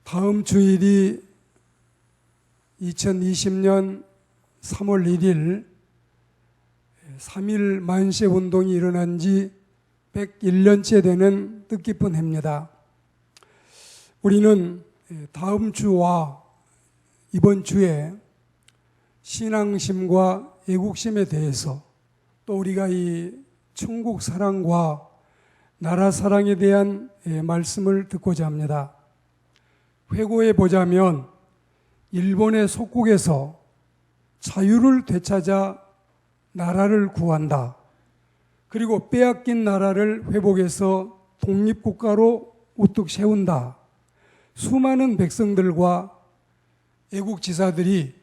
다음 주일이 2020년 3월 1일 3.1 만세 운동이 일어난 지 101년째 되는 뜻깊은 해입니다. 우리는 다음 주와 이번 주에 신앙심과 애국심에 대해서 또 우리가 이 천국 사랑과 나라 사랑에 대한 말씀을 듣고자 합니다. 회고해 보자면 일본의 속국에서 자유를 되찾아 나라를 구한다. 그리고 빼앗긴 나라를 회복해서 독립국가로 우뚝 세운다. 수많은 백성들과 애국지사들이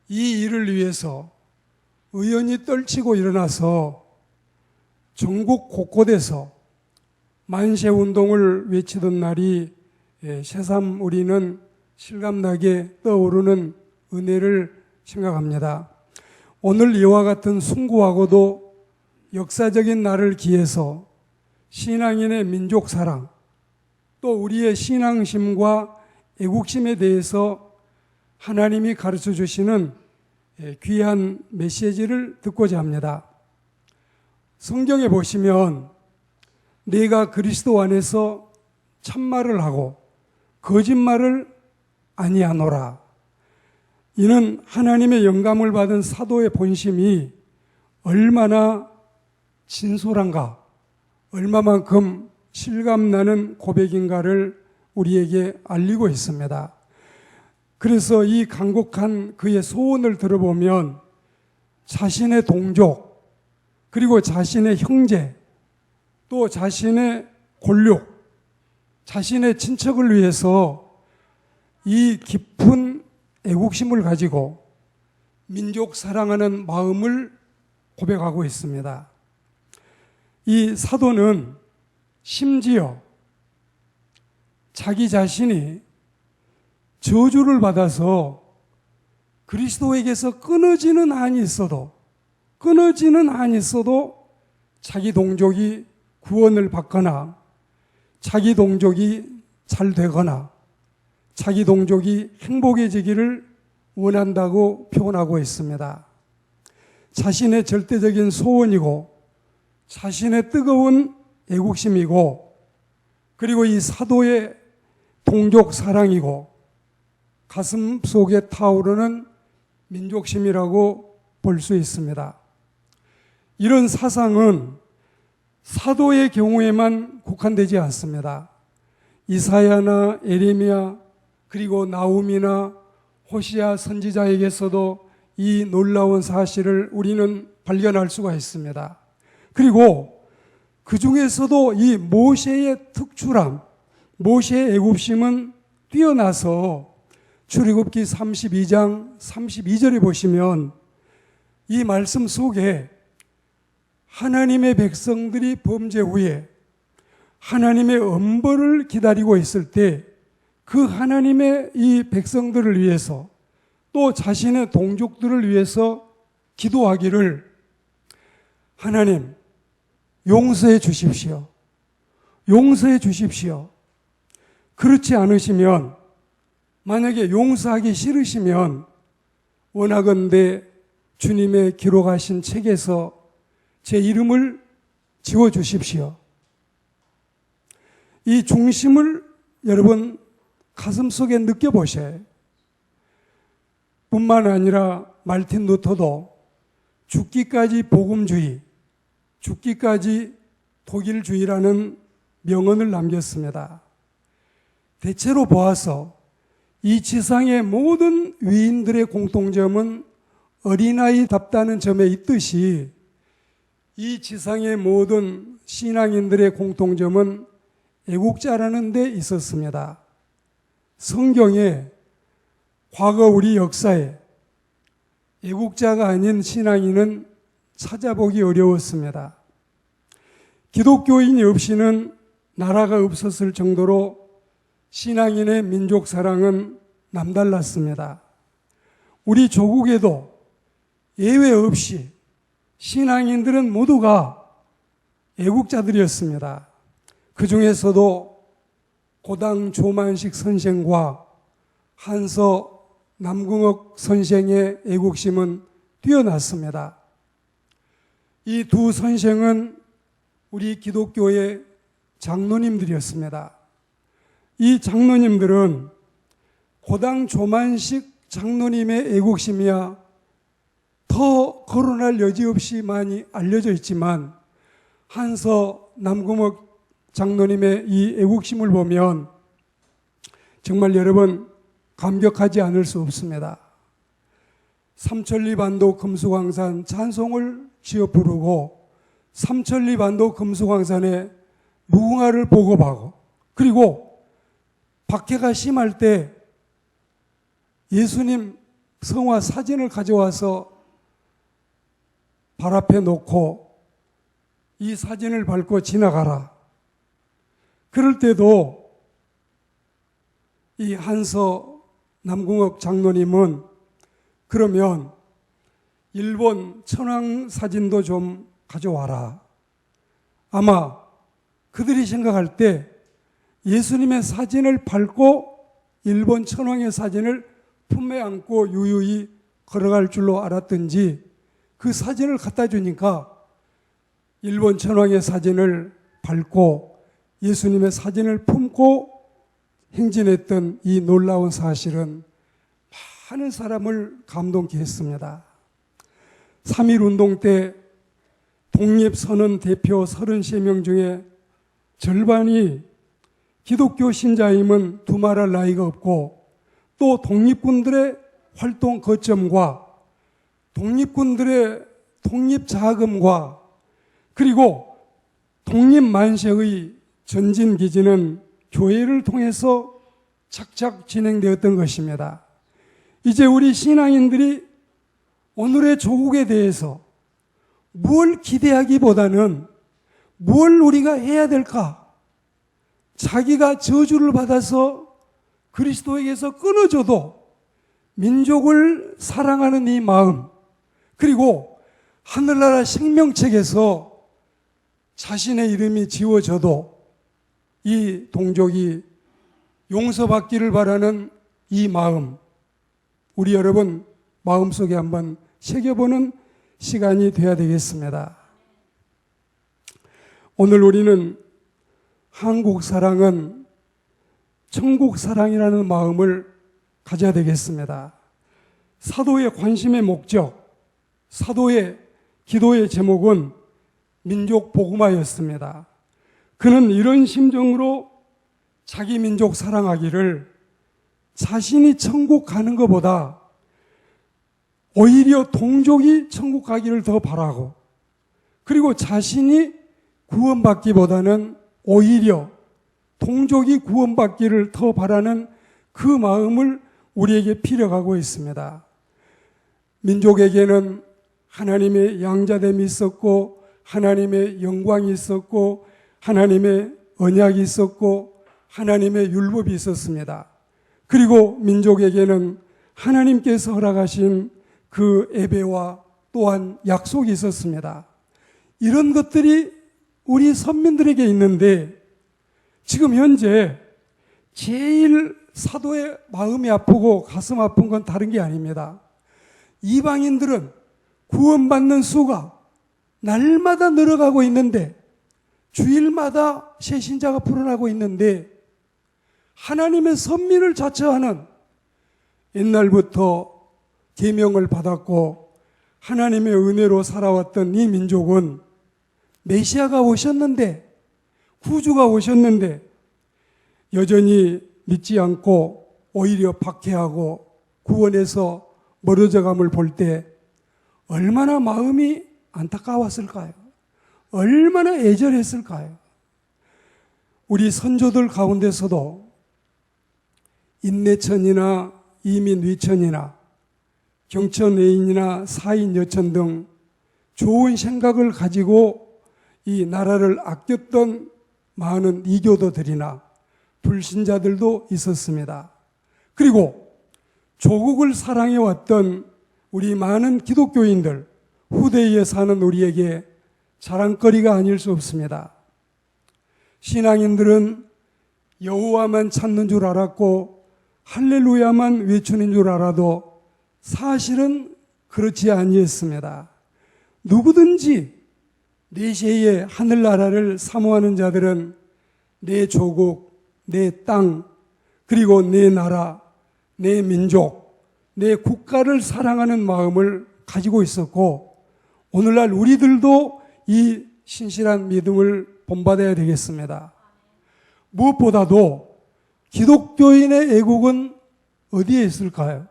이 일을 위해서 의연히 떨치고 일어나서 전국 곳곳에서 만세운동을 외치던 날이 새삼 우리는 실감나게 떠오르는 은혜를 생각합니다. 오늘 이와 같은 숭고하고도 역사적인 날을 기해서 신앙인의 민족사랑 또 우리의 신앙심과 애국심에 대해서 하나님이 가르쳐 주시는 귀한 메시지를 듣고자 합니다. 성경에 보시면 내가 그리스도 안에서 참말을 하고 거짓말을 아니하노라. 이는 하나님의 영감을 받은 사도의 본심이 얼마나 진솔한가, 얼마만큼 실감나는 고백인가를 우리에게 알리고 있습니다. 그래서 이 간곡한 그의 소원을 들어보면 자신의 동족, 그리고 자신의 형제, 또 자신의 골육, 자신의 친척을 위해서 이 깊은 애국심을 가지고 민족 사랑하는 마음을 고백하고 있습니다. 이 사도는 심지어 자기 자신이 저주를 받아서 그리스도에게서 끊어지는 한이 있어도 자기 동족이 구원을 받거나 자기 동족이 잘 되거나 자기 동족이 행복해지기를 원한다고 표현하고 있습니다. 자신의 절대적인 소원이고 자신의 뜨거운 애국심이고 그리고 이 사도의 동족 사랑이고 가슴 속에 타오르는 민족심이라고 볼 수 있습니다. 이런 사상은 사도의 경우에만 국한되지 않습니다. 이사야나 에레미야 그리고 나훔이나 호시아 선지자에게서도 이 놀라운 사실을 우리는 발견할 수가 있습니다. 그리고 그 중에서도 이 모세의 특출함, 모세의 애국심은 뛰어나서 출애굽기 32장 32절에 보시면 이 말씀 속에 하나님의 백성들이 범죄 후에 하나님의 엄벌을 기다리고 있을 때 그 하나님의 이 백성들을 위해서 또 자신의 동족들을 위해서 기도하기를 하나님 용서해 주십시오. 용서해 주십시오. 그렇지 않으시면 만약에 용서하기 싫으시면 원하건대 주님의 기록하신 책에서 제 이름을 지워주십시오. 이 중심을 여러분 가슴속에 느껴보셔요. 뿐만 아니라 말틴 루터도 죽기까지 복음주의, 죽기까지 독일주의라는 명언을 남겼습니다. 대체로 보아서 이 지상의 모든 위인들의 공통점은 어린아이답다는 점에 있듯이 이 지상의 모든 신앙인들의 공통점은 애국자라는 데 있었습니다. 성경에 과거 우리 역사에 애국자가 아닌 신앙인은 찾아보기 어려웠습니다. 기독교인이 없이는 나라가 없었을 정도로 신앙인의 민족 사랑은 남달랐습니다. 우리 조국에도 예외 없이 신앙인들은 모두가 애국자들이었습니다. 그 중에서도 고당 조만식 선생과 한서 남궁옥 선생의 애국심은 뛰어났습니다. 이 두 선생은 우리 기독교의 장로님들이었습니다. 이 장로님들은 고당 조만식 장로님의 애국심이야 더 거론할 여지 없이 많이 알려져 있지만 한서 남궁옥 장로님의 이 애국심을 보면 정말 여러분 감격하지 않을 수 없습니다. 삼천리반도 금수광산 찬송을 지어 부르고 삼천리반도 금수광산에 무궁화를 보급하고 그리고 박해가 심할 때 예수님 성화 사진을 가져와서 발 앞에 놓고 이 사진을 밟고 지나가라. 그럴 때도 이 한서 남궁옥 장로님은 그러면 일본 천황 사진도 좀 가져와라. 아마 그들이 생각할 때 예수님의 사진을 밟고 일본 천황의 사진을 품에 안고 유유히 걸어갈 줄로 알았든지 그 사진을 갖다 주니까 일본 천황의 사진을 밟고 예수님의 사진을 품고 행진했던 이 놀라운 사실은 많은 사람을 감동케 했습니다. 3.1운동 때 독립선언 대표 33명 중에 절반이 기독교 신자임은 두말할 나위가 없고 또 독립군들의 활동 거점과 독립군들의 독립자금과 그리고 독립만세의 전진기지는 교회를 통해서 착착 진행되었던 것입니다. 이제 우리 신앙인들이 오늘의 조국에 대해서 뭘 기대하기보다는 뭘 우리가 해야 될까? 자기가 저주를 받아서 그리스도에게서 끊어져도 민족을 사랑하는 이 마음, 그리고 하늘나라 생명책에서 자신의 이름이 지워져도 이 동족이 용서받기를 바라는 이 마음, 우리 여러분 마음속에 한번 새겨보는 시간이 되어야 되겠습니다. 오늘 우리는 한국 사랑은 천국 사랑이라는 마음을 가져야 되겠습니다. 사도의 관심의 목적, 사도의 기도의 제목은 민족 복음화였습니다. 그는 이런 심정으로 자기 민족 사랑하기를 자신이 천국 가는 것보다 오히려 동족이 천국 가기를 더 바라고 그리고 자신이 구원받기보다는 오히려 동족이 구원받기를 더 바라는 그 마음을 우리에게 필요하고 있습니다. 민족에게는 하나님의 양자됨이 있었고 하나님의 영광이 있었고 하나님의 언약이 있었고 하나님의 율법이 있었습니다. 그리고 민족에게는 하나님께서 허락하신 그 예배와 또한 약속이 있었습니다. 이런 것들이 우리 선민들에게 있는데 지금 현재 제일 사도의 마음이 아프고 가슴 아픈 건 다른 게 아닙니다. 이방인들은 구원받는 수가 날마다 늘어가고 있는데 주일마다 새 신자가 불어나고 있는데 하나님의 선민을 자처하는 옛날부터 계명을 받았고 하나님의 은혜로 살아왔던 이 민족은 메시아가 오셨는데 구주가 오셨는데 여전히 믿지 않고 오히려 박해하고 구원에서 멀어져감을 볼 때 얼마나 마음이 안타까웠을까요? 얼마나 애절했을까요? 우리 선조들 가운데서도 인내천이나 이민위천이나 경천외인이나 사인여천 등 좋은 생각을 가지고 이 나라를 아꼈던 많은 이교도들이나 불신자들도 있었습니다. 그리고 조국을 사랑해왔던 우리 많은 기독교인들, 후대에 사는 우리에게 자랑거리가 아닐 수 없습니다. 신앙인들은 여호와만 찾는 줄 알았고 할렐루야만 외치는 줄 알아도 사실은 그렇지 아니했습니다. 누구든지 내세의 하늘나라를 사모하는 자들은 내 조국, 내 땅, 그리고 내 나라, 내 민족, 내 국가를 사랑하는 마음을 가지고 있었고, 오늘날 우리들도 이 신실한 믿음을 본받아야 되겠습니다. 무엇보다도 기독교인의 애국은 어디에 있을까요?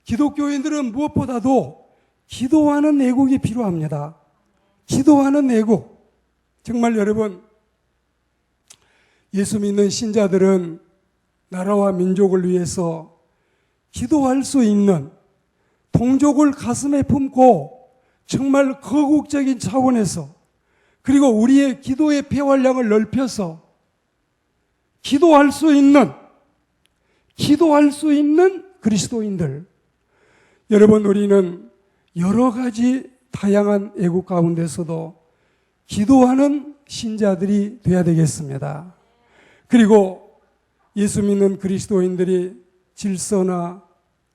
기독교인들은 무엇보다도 기도하는 애국이 필요합니다. 기도하는 애국. 정말 여러분, 예수 믿는 신자들은 나라와 민족을 위해서 기도할 수 있는, 동족을 가슴에 품고 정말 거국적인 차원에서, 그리고 우리의 기도의 폐활량을 넓혀서 기도할 수 있는 그리스도인들. 여러분, 우리는 여러 가지 다양한 애국 가운데서도 기도하는 신자들이 되어야 되겠습니다. 그리고 예수 믿는 그리스도인들이 질서나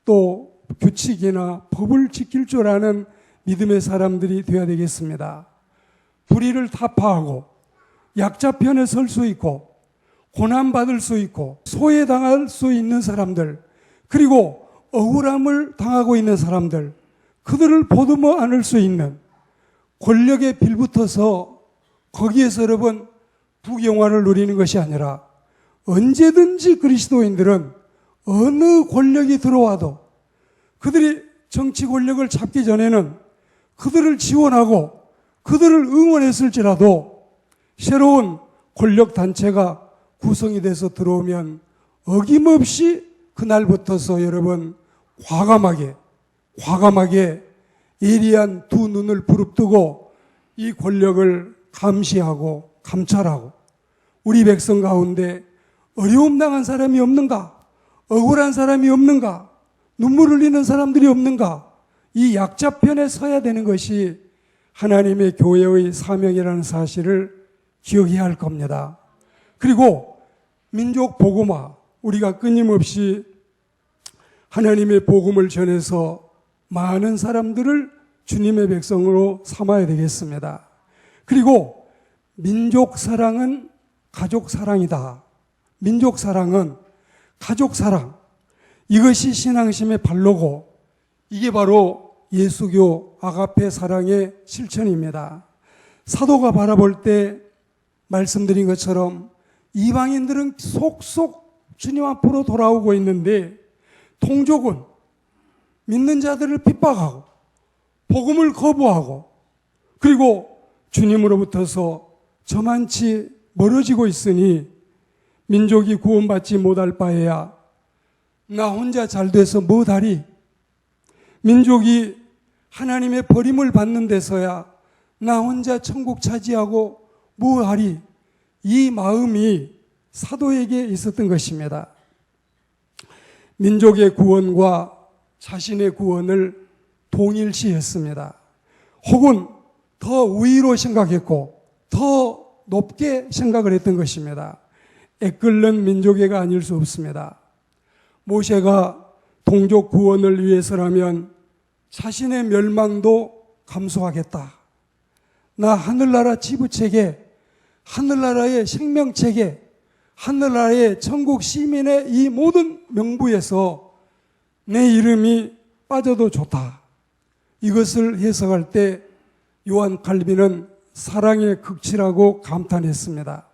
또 규칙이나 법을 지킬 줄 아는 믿음의 사람들이 되어야 되겠습니다. 불의를 타파하고 약자 편에 설 수 있고 고난받을 수 있고 소외당할 수 있는 사람들, 그리고 억울함을 당하고 있는 사람들, 그들을 보듬어 안을 수 있는, 권력에 빌붙어서 거기에서 여러분 부경화를 누리는 것이 아니라 언제든지 그리스도인들은 어느 권력이 들어와도 그들이 정치 권력을 잡기 전에는 그들을 지원하고 그들을 응원했을지라도 새로운 권력 단체가 구성이 돼서 들어오면 어김없이 그날부터서 여러분 과감하게 예리한 두 눈을 부릅뜨고 이 권력을 감시하고 감찰하고, 우리 백성 가운데 어려움 당한 사람이 없는가? 억울한 사람이 없는가? 눈물 흘리는 사람들이 없는가? 이 약자 편에 서야 되는 것이 하나님의 교회의 사명이라는 사실을 기억해야 할 겁니다. 그리고 민족 복음화, 우리가 끊임없이 하나님의 복음을 전해서 많은 사람들을 주님의 백성으로 삼아야 되겠습니다. 그리고 민족 사랑은 가족 사랑이다. 민족 사랑은 가족 사랑. 이것이 신앙심의 발로고, 이게 바로 예수교 아가페 사랑의 실천입니다. 사도가 바라볼 때 말씀드린 것처럼 이방인들은 속속 주님 앞으로 돌아오고 있는데, 동족은 믿는 자들을 핍박하고 복음을 거부하고 그리고 주님으로부터서 저만치 멀어지고 있으니 민족이 구원받지 못할 바에야 나 혼자 잘 돼서 뭐하리? 민족이 하나님의 버림을 받는 데서야 나 혼자 천국 차지하고 뭐하리? 이 마음이 사도에게 있었던 것입니다. 민족의 구원과 자신의 구원을 동일시했습니다. 혹은 더 우위로 생각했고 더 높게 생각을 했던 것입니다. 애끓는 민족애가 아닐 수 없습니다. 모세가 동족 구원을 위해서라면 자신의 멸망도 감수하겠다. 나 하늘나라 지부체계, 하늘나라의 생명체계, 하늘나라의 천국 시민의 이 모든 명부에서 내 이름이 빠져도 좋다. 이것을 해석할 때 요한 칼빈은 사랑의 극치라고 감탄했습니다.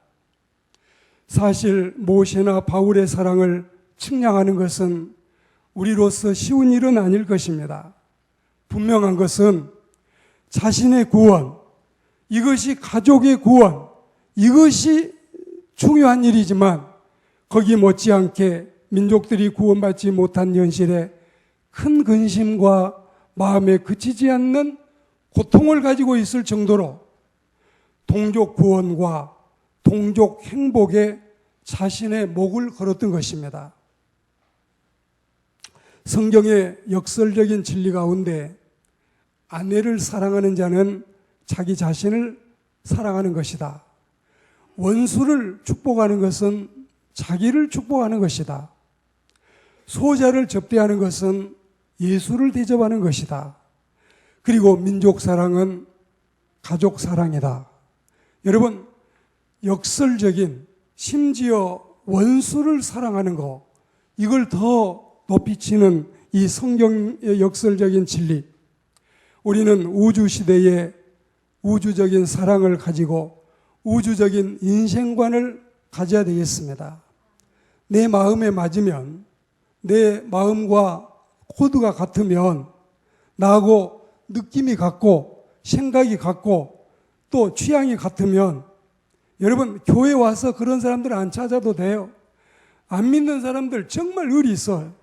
사실 모세나 바울의 사랑을 측량하는 것은 우리로서 쉬운 일은 아닐 것입니다. 분명한 것은 자신의 구원, 이것이 가족의 구원, 이것이 중요한 일이지만 거기 못지않게 민족들이 구원받지 못한 현실에 큰 근심과 마음에 그치지 않는 고통을 가지고 있을 정도로 동족 구원과 동족 행복에 자신의 목을 걸었던 것입니다. 성경의 역설적인 진리 가운데 아내를 사랑하는 자는 자기 자신을 사랑하는 것이다. 원수를 축복하는 것은 자기를 축복하는 것이다. 소자를 접대하는 것은 예수를 대접하는 것이다. 그리고 민족 사랑은 가족 사랑이다. 여러분, 역설적인, 심지어 원수를 사랑하는 것, 이걸 더 높이 치는 이 성경의 역설적인 진리. 우리는 우주 시대에 우주적인 사랑을 가지고 우주적인 인생관을 가져야 되겠습니다. 내 마음에 맞으면, 내 마음과 코드가 같으면, 나하고 느낌이 같고 생각이 같고 또 취향이 같으면, 여러분, 교회 와서 그런 사람들 안 찾아도 돼요. 안 믿는 사람들 정말 의리 있어요.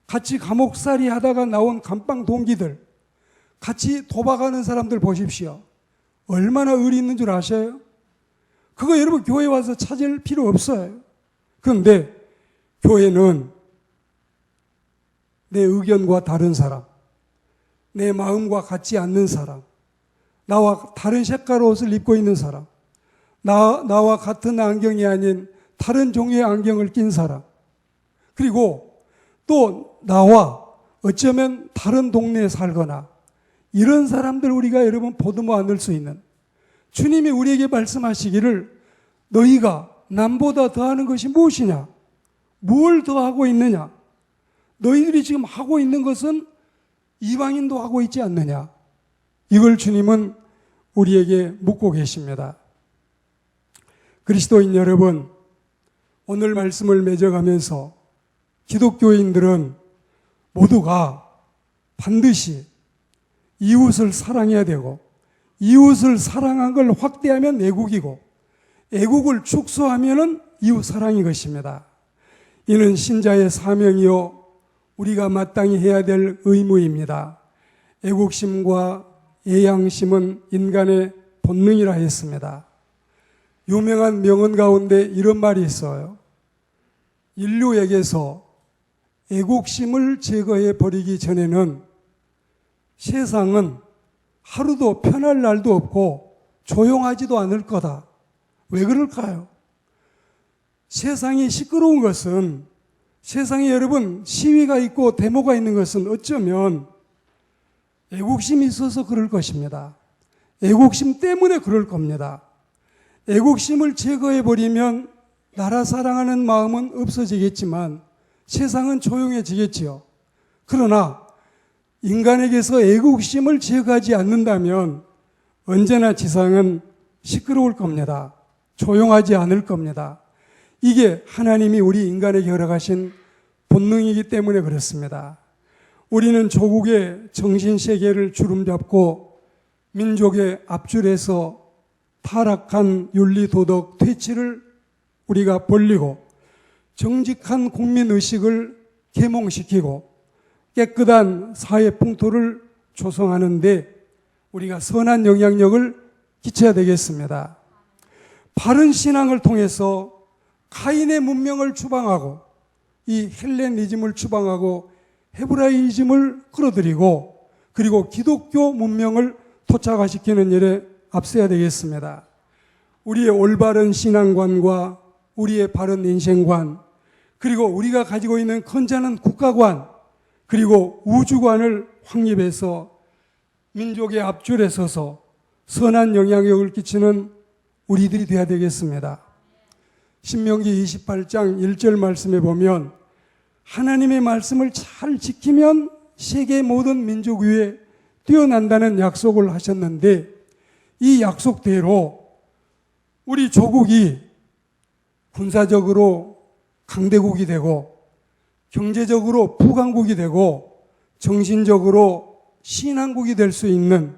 같이 감옥살이 하다가 나온 감방 동기들, 같이 도박하는 사람들 보십시오. 얼마나 의리 있는 줄 아셔요? 그거 여러분 교회 와서 찾을 필요 없어요. 그런데 교회는 내 의견과 다른 사람, 내 마음과 같지 않는 사람, 나와 다른 색깔 옷을 입고 있는 사람, 나와 같은 안경이 아닌 다른 종류의 안경을 낀 사람, 그리고 또 나와 어쩌면 다른 동네에 살거나 이런 사람들 우리가 여러분 보듬어 안을 수 있는, 주님이 우리에게 말씀하시기를 너희가 남보다 더하는 것이 무엇이냐? 뭘 더하고 있느냐? 너희들이 지금 하고 있는 것은 이방인도 하고 있지 않느냐? 이걸 주님은 우리에게 묻고 계십니다. 그리스도인 여러분, 오늘 말씀을 맺어가면서 기독교인들은 모두가 반드시 이웃을 사랑해야 되고, 이웃을 사랑한 걸 확대하면 애국이고, 애국을 축소하면 이웃 사랑인 것입니다. 이는 신자의 사명이요 우리가 마땅히 해야 될 의무입니다. 애국심과 애양심은 인간의 본능이라 했습니다. 유명한 명언 가운데 이런 말이 있어요. 인류에게서 애국심을 제거해 버리기 전에는 세상은 하루도 편할 날도 없고 조용하지도 않을 거다. 왜 그럴까요? 세상이 시끄러운 것은, 세상에 여러분 시위가 있고 데모가 있는 것은 어쩌면 애국심이 있어서 그럴 것입니다. 애국심 때문에 그럴 겁니다. 애국심을 제거해버리면 나라 사랑하는 마음은 없어지겠지만 세상은 조용해지겠지요. 그러나 인간에게서 애국심을 제거하지 않는다면 언제나 지상은 시끄러울 겁니다. 조용하지 않을 겁니다. 이게 하나님이 우리 인간에게 허락하신 본능이기 때문에 그렇습니다. 우리는 조국의 정신세계를 주름잡고 민족의 앞줄에서 타락한 윤리도덕 퇴치를 우리가 벌리고 정직한 국민의식을 계몽시키고 깨끗한 사회 풍토를 조성하는 데 우리가 선한 영향력을 끼쳐야 되겠습니다. 바른 신앙을 통해서 카인의 문명을 추방하고 이 헬레니즘을 추방하고 헤브라이즘을 끌어들이고 그리고 기독교 문명을 토착화시키는 일에 앞서야 되겠습니다. 우리의 올바른 신앙관과 우리의 바른 인생관, 그리고 우리가 가지고 있는 건전한 국가관, 그리고 우주관을 확립해서 민족의 앞줄에 서서 선한 영향력을 끼치는 우리들이 되어야 되겠습니다. 신명기 28장 1절 말씀에 보면 하나님의 말씀을 잘 지키면 세계 모든 민족 위에 뛰어난다는 약속을 하셨는데, 이 약속대로 우리 조국이 군사적으로 강대국이 되고 경제적으로 부강국이 되고 정신적으로 신앙국이 될 수 있는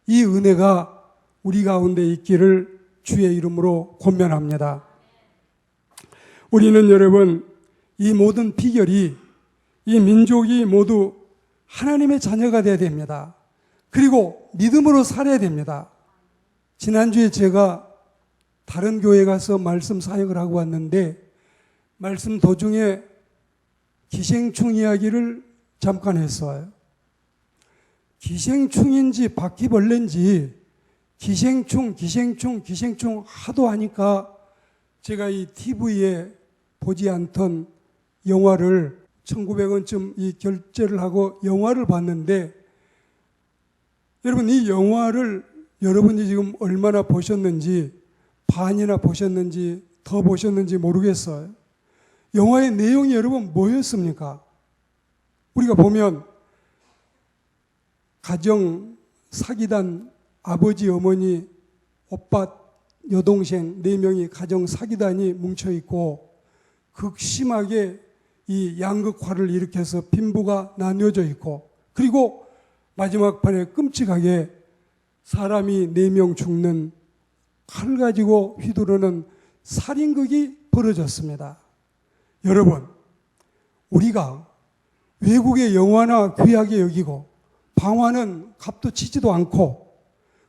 이 은혜가 우리 가운데 있기를 주의 이름으로 권면합니다. 우리는 여러분 이 모든 비결이, 이 민족이 모두 하나님의 자녀가 되어야 됩니다. 그리고 믿음으로 살아야 됩니다. 지난주에 제가 다른 교회 가서 말씀 사역을 하고 왔는데 말씀 도중에 기생충 이야기를 잠깐 했어요. 기생충인지 바퀴벌레인지 기생충 하도 하니까 제가 이 TV에 보지 않던 영화를 1900원쯤 이 결제를 하고 영화를 봤는데, 여러분 이 영화를 여러분이 지금 얼마나 보셨는지, 반이나 보셨는지 더 보셨는지 모르겠어요. 영화의 내용이 여러분 뭐였습니까? 우리가 보면 가정 사기단, 아버지, 어머니, 오빠, 여동생 4명이 가정 사기단이 뭉쳐있고 극심하게 이 양극화를 일으켜서 빈부가 나뉘어져 있고, 그리고 마지막 판에 끔찍하게 사람이 4명 죽는, 칼 가지고 휘두르는 살인극이 벌어졌습니다. 여러분, 우리가 외국의 영화나 귀하게 여기고 방화는 값도 치지도 않고,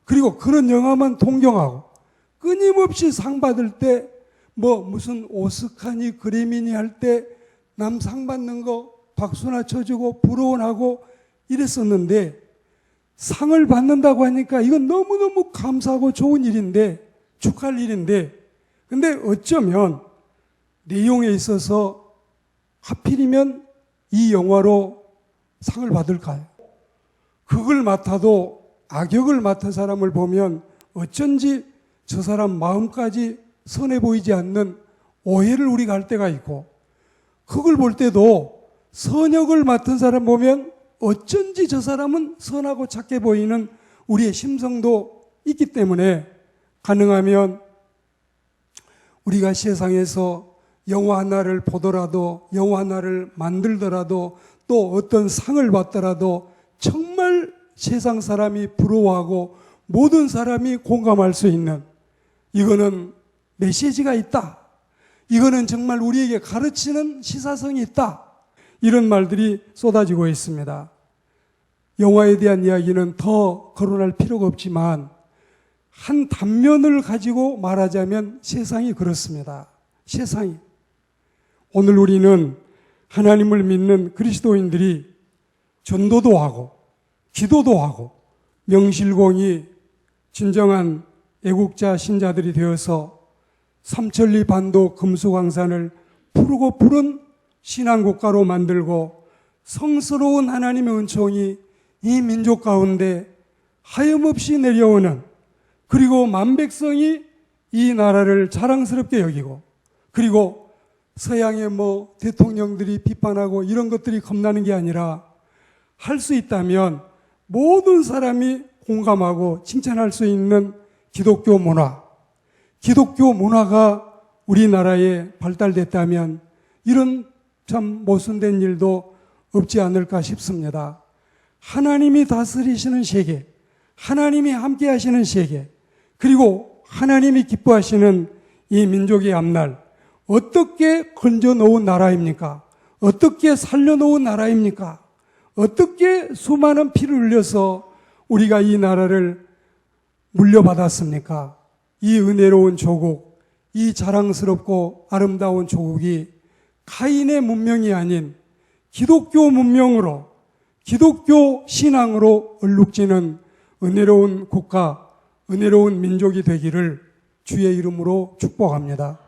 그리고 그런 영화만 동경하고 끊임없이 상 받을 때 무슨 오스카니 그래미니 할 때 남 상 받는 거 박수나 쳐주고 부러워하고 이랬었는데, 상을 받는다고 하니까 이건 너무너무 감사하고 좋은 일인데, 축하할 일인데, 근데 어쩌면 내용에 있어서 하필이면 이 영화로 상을 받을까요? 극을 맡아도 악역을 맡은 사람을 보면 어쩐지 저 사람 마음까지 선해 보이지 않는 오해를 우리가 할 때가 있고, 극을 볼 때도 선역을 맡은 사람 보면 어쩐지 저 사람은 선하고 착해 보이는 우리의 심성도 있기 때문에, 가능하면 우리가 세상에서 영화 하나를 보더라도, 영화 하나를 만들더라도, 또 어떤 상을 받더라도 정말 세상 사람이 부러워하고 모든 사람이 공감할 수 있는, 이거는 메시지가 있다, 이거는 정말 우리에게 가르치는 시사성이 있다, 이런 말들이 쏟아지고 있습니다. 영화에 대한 이야기는 더 거론할 필요가 없지만 한 단면을 가지고 말하자면 세상이 그렇습니다. 세상이. 오늘 우리는 하나님을 믿는 그리스도인들이 전도도 하고 기도도 하고 명실공히 진정한 애국자 신자들이 되어서 삼천리 반도 금수강산을 푸르고 푸른 신앙국가로 만들고, 성스러운 하나님의 은총이 이 민족 가운데 하염없이 내려오는, 그리고 만백성이 이 나라를 자랑스럽게 여기고, 그리고 서양의 대통령들이 비판하고 이런 것들이 겁나는 게 아니라, 할 수 있다면 모든 사람이 공감하고 칭찬할 수 있는 기독교 문화, 기독교 문화가 우리나라에 발달됐다면 이런 참 모순된 일도 없지 않을까 싶습니다. 하나님이 다스리시는 세계, 하나님이 함께 하시는 세계, 그리고 하나님이 기뻐하시는 이 민족의 앞날, 어떻게 건져놓은 나라입니까? 어떻게 살려놓은 나라입니까? 어떻게 수많은 피를 흘려서 우리가 이 나라를 물려받았습니까? 이 은혜로운 조국, 이 자랑스럽고 아름다운 조국이 가인의 문명이 아닌 기독교 문명으로, 기독교 신앙으로 얼룩지는 은혜로운 국가, 은혜로운 민족이 되기를 주의 이름으로 축복합니다.